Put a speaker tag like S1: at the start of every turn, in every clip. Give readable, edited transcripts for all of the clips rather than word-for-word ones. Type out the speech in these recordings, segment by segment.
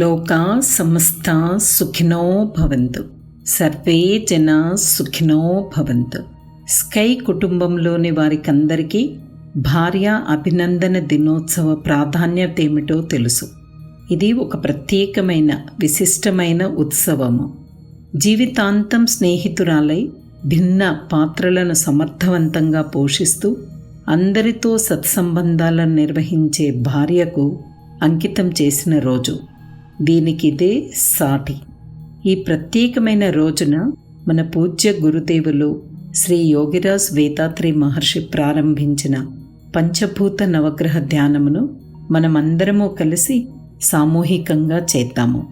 S1: లోకా సమస్తా సుఖినో భవంతు. సర్వే జనా సుఖినో భవంతు. స్కై కుటుంబంలోని వారికందరికీ భార్య అభినందన దినోత్సవ ప్రాధాన్యత ఏమిటో తెలుసు. ఇది ఒక ప్రత్యేకమైన విశిష్టమైన ఉత్సవము. జీవితాంతం స్నేహితురాలై భిన్న పాత్రలను సమర్థవంతంగా పోషిస్తూ అందరితో సత్సంబంధాలను నిర్వహించే భార్యకు అంకితం చేసిన రోజు. దీనికిదే సాటి. ఈ ప్రత్యేకమైన రోజున మన పూజ్య గురుదేవులు శ్రీ యోగిరాజ్ వేతాత్రి మహర్షి ప్రారంభించిన పంచభూత నవగ్రహ ధ్యానమును మనమందరము కలిసి సామూహికంగా చేద్దాము.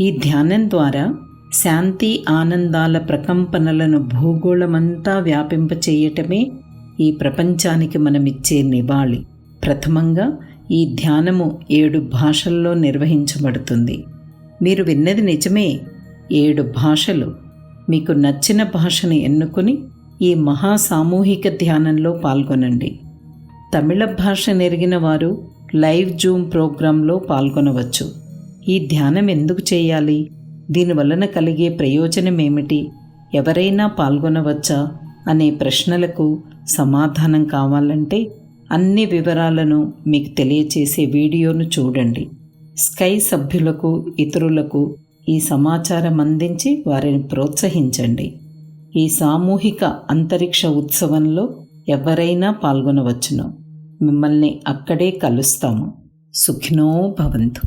S1: ఈ ధ్యానం ద్వారా శాంతి ఆనందాల ప్రకంపనలను భూగోళమంతా వ్యాపింపచేయటమే ఈ ప్రపంచానికి మనమిచ్చే నివాళి. ప్రథమంగా ఈ ధ్యానము 7 భాషల్లో నిర్వహించబడుతుంది. మీరు విన్నది నిజమే, 7 భాషలు. మీకు నచ్చిన భాషను ఎన్నుకొని ఈ మహాసామూహిక ధ్యానంలో పాల్గొనండి. తమిళ భాష నెరిగిన వారు లైవ్ జూమ్ ప్రోగ్రాంలో పాల్గొనవచ్చు. ఈ ధ్యానం ఎందుకు చేయాలి? దీనివలన కలిగే ప్రయోజనం ఏమిటి? ఎవరైనా పాల్గొనవచ్చా అనే ప్రశ్నలకు సమాధానం కావాలంటే అన్ని వివరాలను మీకు తెలియచేసే వీడియోను చూడండి. స్కై సభ్యులకు, ఇతరులకు ఈ సమాచారం అందించి వారిని ప్రోత్సహించండి. ఈ సామూహిక అంతరిక్ష ఉత్సవంలో ఎవరైనా పాల్గొనవచ్చును. మిమ్మల్ని అక్కడే కలుస్తాము. సుఖినో భవంతు.